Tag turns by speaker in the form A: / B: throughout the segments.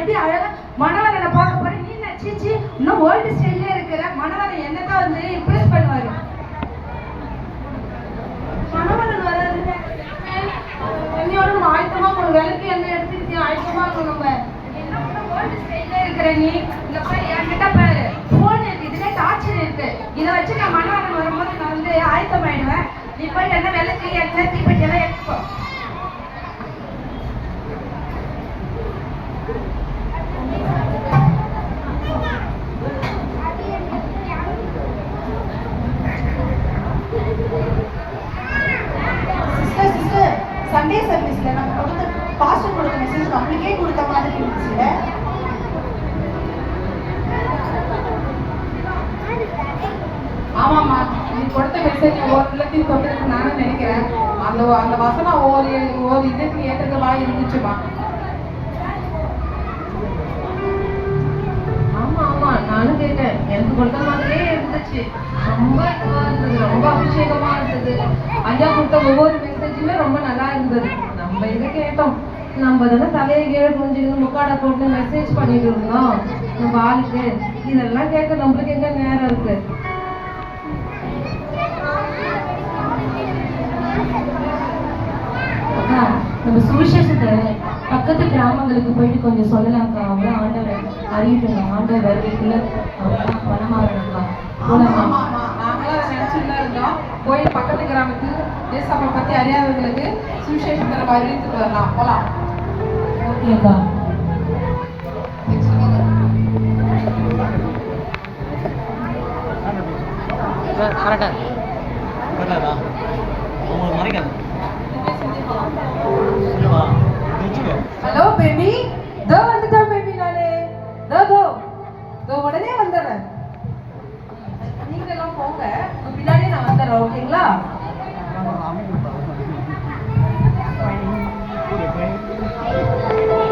A: எப்படி அழகா மணவரனை பார்க்க போற நீ நச்சிச்சு இன்னும் ஓல்டு ஸ்டைல்லே இருக்கிற மணவரன் என்னதான் வந்து இம்ப்ரெஸ் பண்ணுவாரு. மணவரன் வராது என்னையோட நம்ம ஆயத்தமா ஒரு வேலைக்கு என்ன எடுத்துக்கிட்டு ஆயத்தமா இருக்கும். நம்ம என்ன ஓல்டு ஸ்டைல்லே இருக்கிற நீ இந்த பாரு என்கிட்ட பாரு போன் இருக்கு, இதுல டார்ச்சர் இருக்கு, இதை வச்சு நான் மணவரன் வரும்போது நான் வந்து ஆயத்தமாயிடுவேன். நீ போய் என்ன வேலைக்கு என்ன தீப்பெட்டி எல்லாம் எடுத்துக்கோ.
B: சண்டே சர்வீஸ்ல நம்ம கொடுத்த பாஸ்டர் கொடுத்த மெசேஜ் நம்மளுக்கே கொடுத்த மாதிரி இருந்துச்சுல.
C: ஆமாம்மா, நீ கொடுத்த மெசேஜ் ஒவ்வொரு இல்லத்தையும் தொட்டிருக்கு நானும் நினைக்கிறேன். அந்த வசனம் ஒவ்வொரு இதுக்கு ஏற்றதுவா இருந்துச்சுமா. ஆமா ஆமா, நானும் கேட்டேன். எனக்கு கொடுத்த மாதிரியே இருந்துச்சு. ரொம்ப இதுவா இருந்தது, ரொம்ப அபிஷேகமா இருந்தது. ஐயா கொடுத்த ஒவ்வொரு மெசேஜுமே ரொம்ப நல்லா இருந்தது. நம்ம இதை கேட்டோம். நம்ம தானே தலையை கீழே குனிஞ்சுக்கணும் முக்காடை போட்டு மெசேஜ் பண்ணிட்டு இருந்தோம் நம்ம ஆளுக்கு. இதெல்லாம் கேட்க நம்மளுக்கு எங்க நேரம் இருக்கு? அக்கா, நம்ம சுவிசேஷத்தை பக்கத்து கிராமங்களுக்கு போயிட்டு கொஞ்சம் சொல்லலாம்க்கா. அவங்க ஆண்டவரை அறிவிட்டுங்க. ஆண்டவர் வருவீங்கள அவங்க பணமாறணும்க்கா. நாங்களாம் அதை நினைச்சுட்டு இருந்தோம். போய் பக்கத்து கிராமத்துக்கு ஏசாப்பை பத்தி அறியாதவங்களுக்கு சுவிசேஷத்தை நம்ம அறிவித்துட்டு வரலாம். போலாம். ஓகேக்கா. ஹலோ பேபி, தோ வந்துட்டா பேபி. நானே தோ உடனே வந்துடுறேன். நீங்களும் போங்க, பின்னாடியே நான் வந்துடுறேன். ஓகேங்களா?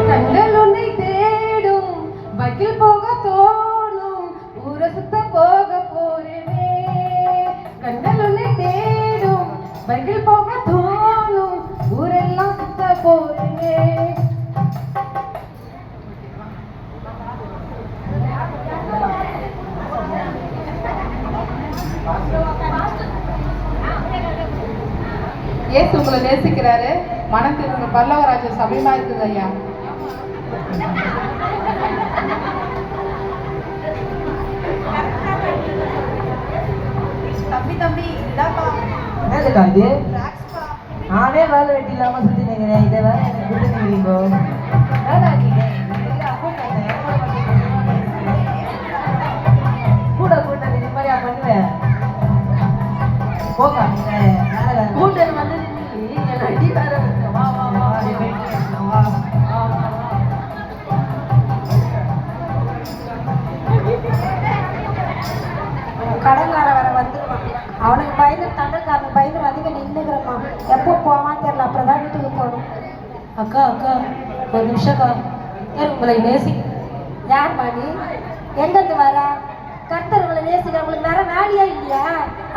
C: கண்கள் உன்னை தேடும், பைக்கில் போக தோணும், ஊரை சுத்த போக போறேனே. கண்கள் உன்னை தேடும், பைக்கில் போக தோணும், ஊரெல்லாம் சுத்த போறேனே. ஏசு உங்களை நேசிக்கிறாரு. மனத்தில் உங்க பல்லவராஜ சபையமா இருக்குது ஐயா.
B: தம்பி இதாப்பா
D: என்னதுக்கா இது? நானே வேலை வெட்டி இல்லாம சுத்தி நிற்கிறேன். இதை வேலை எனக்கு கொடுத்துருக்கீங்க. கூட கூட்டம் இது மாதிரியா பண்ணுவேன்? போக்கா கூட்டம் வந்து என் அடி வேற வச்சேன். வா வா வா வா.
B: கடன்கார வர வந்துருவான். அவனுக்கு பயந்து தண்டக்காரனுக்கு பயந்து அதிக நின்றுக்கிறம்மா. எப்போ போவான்னு தெரியல. அப்புறம் தான் வீட்டுக்கு போகணும்.
D: அக்கா ஒரு நிமிஷம்க்கா. உங்களை நேசி.
B: யார் பாடி எங்கிருந்து வரா? கர்த்தர் உங்களை நேசிக்கிறவங்களுக்கு வேற வேலையா இல்லையா?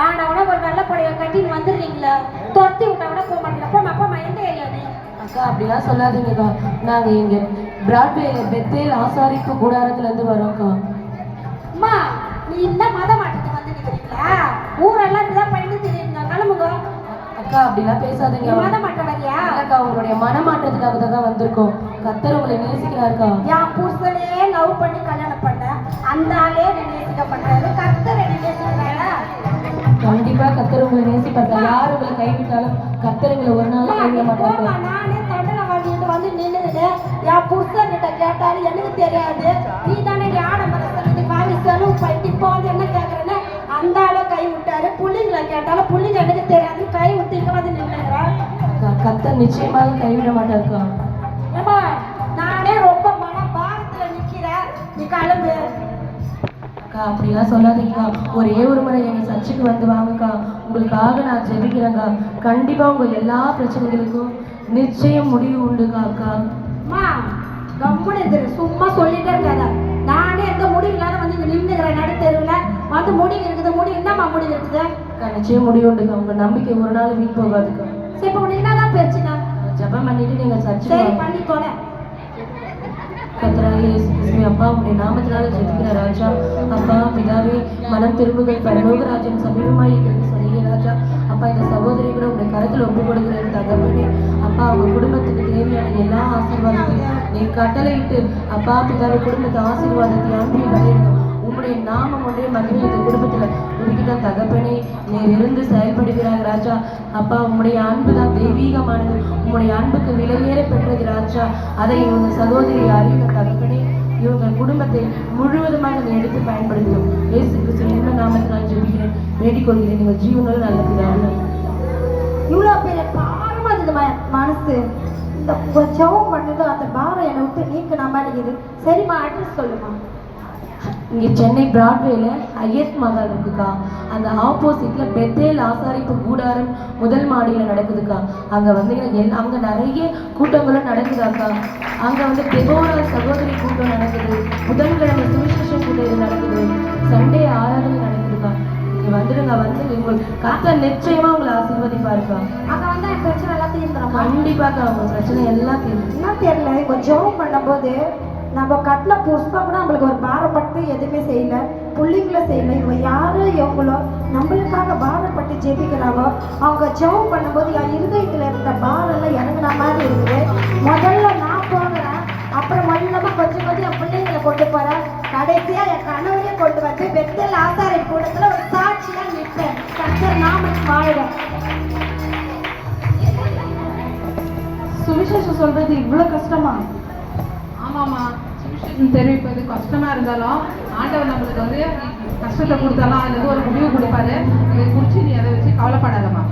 B: ஆனவனா ஒரு வெள்ளை புடவை கட்டின்னு வந்துடுறீங்களா? தொத்தி விட்டா கூட போக மாட்டீங்க. அப்பா அம்மா எந்த ஏரியா நீ?
D: அக்கா அப்படிலாம் சொல்லாதீங்கக்கா. நாங்க இங்க பிராட்வே பெத்தேல் ஆசாரிப்பு கூடாரத்துல இருந்து வரோம்க்கா.
B: அம்மா, நீ இந்த மத மாற்றத்துக்கு வந்து நிக்கிறீங்களா? ஊரெல்லாம் இப்படிதான் பண்ணிட்டு தெரியுங்க. கிளம்புங்க.
D: அக்கா அப்படிலாம் பேசாதீங்க.
B: மத மாற்றம் வரியா?
D: அக்கா உங்களுடைய மனமாற்றத்துக்காக தான் வந்திருக்கோம். கர்த்தர் உங்களை நேசிக்கிறாருக்கா.
B: என் புருஷனே லவ் பண்ணி கல்யாணம் பண்ண அந்த ஆளே நேசிக்கப்பட்டாரு. கர்த்தர் நேசிக்கிறாரா?
D: கண்டிப்பா கர்த்தர் உங்களை நேசிப்பாங்க. யார் உங்களை கைவிட்டாலும் கர்த்தர் உங்களை ஒரு நாள் கைவிட மாட்டாங்க.
B: நானே தண்டனை வாங்கிட்டு வந்து நின்னுது. என் புருஷன் கிட்ட கேட்டாலும் எனக்கு தெரியாது. நீ தானே ஆடம்பரத்துக்கு வாங்கி செலவு பண்ணிட்டு இப்போ வந்து என்ன கேட்கறேன்னு அந்த ஆளே கை விட்டாரு. புள்ளிங்களை கேட்டாலும் புள்ளிங்க எனக்கு தெரியாது. கை விட்டு இங்க வந்து நின்னுங்கிறான்.
D: கர்த்தர் நிச்சயமாக கைவிட மாட்டாருக்கா.
B: ஏமா, நானே ரொம்ப மன பாரத்துல நிக்கிறேன். நீ கிளம்பு.
D: அக்கா அப்படிலாம் சொல்லாதீங்கக்கா. ஒரே ஒரு முறை எங்க சர்ச்சுக்கு வந்து வாங்கக்கா. உங்களுக்காக நான் ஜெபிக்கிறேங்க. கண்டிப்பா உங்க எல்லா பிரச்சனைகளுக்கும் நிச்சயம் முடிவு உண்டுக்கா. அக்கா
B: அம்மா கம்முன்னு சும்மா சொல்லிட்டே இருக்காத. நானே எந்த முடிவு இல்லாத வந்து இங்க நின்றுக்கிறேன் நடு தெருவில். வந்து முடிவு இருக்குது. முடிவு என்னம்மா முடிவு இருக்குது?
D: அக்கா நிச்சயம் முடிவு உண்டுக்கா. உங்க நம்பிக்கை ஒரு நாள் வீண் போகாதுக்கா.
B: சரி, இப்போ உனக்கு என்னதான் பிரச்சனை?
D: ஜெபம் பண்ணிட்டு நீங்க சர்ச்சுக்கு
B: சரி
D: வாங்க.
B: பண்ணி தொலை.
D: கர்த்தராகிய இயேசு கிறிஸ்துவே அப்பா உம்முடைய நாமத்தினால ஜெபிக்கிற ராஜா. அப்பா பிதாவே, மனம் திரும்புகள், பரலோக ராஜ்யம் சமீபமாய் இருக்கிறது சொன்னீங்க ராஜா. அப்பா இந்த சகோதரி கூட உங்களுடைய கருத்தில் ஒப்பு கொடுக்கிறேன் தகப்பனே. அப்பா அவங்க குடும்பத்துக்கு தேவையான எல்லா ஆசீர்வாதத்தையும் நீ கட்டளையிட்டு அப்பா பிதாவே குடும்பத்தை ஆசீர்வாதத்தை அனுப்பி வரையிடும். உம்முடைய நாமம் ஒன்றே மகிமை இந்த குடும்பத்துல உருகிட்ட தகப்பனே நீர் இருந்து செயல்படுகிறாங்க ராஜா. அப்பா உம்முடைய அன்பு தான் தெய்வீகமானது. உம்முடைய அன்புக்கு விலையேற பெற்றது ராஜா. அதை இவங்க சகோதரி அறிந்த தகப்பனே இவங்க குடும்பத்தை முழுவதுமாக நீ எடுத்து பயன்படுத்தும். இயேசு கிறிஸ்துவின் இன்ப நாமத்தினால் ஜெபிக்கிறேன், வேண்டிக் கொள்கிறேன். நீங்கள் ஜீவனுள்ள நல்ல பிதாவே.
B: இவ்வளோ பெரிய பாரமா இருந்தது மனசு. இந்த ஜெபம் பண்ணது அந்த பாரம் என்னை விட்டு நீக்கின மாதிரி இருக்குது. சரிம்மா, அட்ரஸ் சொல்லுமா.
D: இங்கே சென்னை பிராட்வேல ஐயத் மகால் இருக்குக்கா. அந்த ஆப்போசிட்ல பெத்தேல் ஆசாரிப்பு கூடாரம் முதல் மாடியில் நடக்குதுக்கா. அங்கே வந்தீங்கன்னா அங்கே நிறைய கூட்டங்களும் நடக்குதாக்கா. அங்கே வந்து பெதோரா சகோதரி கூட்டம் நடக்குது, புதன்கிழமை சுவிசேஷம் கூட்டம் நடக்குது, சண்டே ஆராதனை நடக்குதுக்கா. நீங்கள் வந்துடுங்க, வந்து உங்களுக்கு கர்த்தர் நிச்சயமா உங்களை ஆசீர்வதிப்பாருக்கா.
B: அங்கே வந்து என் பிரச்சனை எல்லாம் தீர்ந்துடும்.
D: கண்டிப்பாக்கா உங்க பிரச்சனை எல்லாம் தீர்ந்து.
B: என்ன தெரியல, இப்போ ஜெபம் பண்ணும்போது நம்ம கட்டில புஷ்பம் கூட நம்மளுக்கு ஒரு பாரப்பட்டு எதுவுமே செய்யல, புள்ளிங்களை செய்யல. இவங்க யாரும் இவங்களோ நம்மளுக்காக பாரப்பட்டு ஜெபிக்கிறாங்க. அவங்க ஜெபம் பண்ணும்போது என் இருதயத்தில் இருந்த பாரெல்லாம் இறங்குன மாதிரி இருக்குது. முதல்ல நான் போகிறேன், அப்புறம் மொல்லமாக கொஞ்சம் கொஞ்சம் என் பிள்ளைங்களை கொண்டு போகிறேன், கடைசியாக என் கணவரையும் கொண்டு வந்து பெத்தேல் ஆசாரி கூடத்தில் ஒரு சாட்சியாக நிற்பேன். கர்த்தர் நாமத்துக்கு வாழ்கிறேன்.
A: சுவிசேஷம் சொல்றது இவ்வளோ கஷ்டமா? ஆமாம்மா, சுவிசேஷம் தெரிவிப்பது கஷ்டமா இருந்தாலும் ஆண்டவர் நம்மளுக்கு வந்து கஷ்டத்தை கொடுத்தாலும் அதுல ஒரு முடிவு கொடுப்பாரு. இதை குறித்து நீ அதை வச்சு கவலைப்படாதம்மா.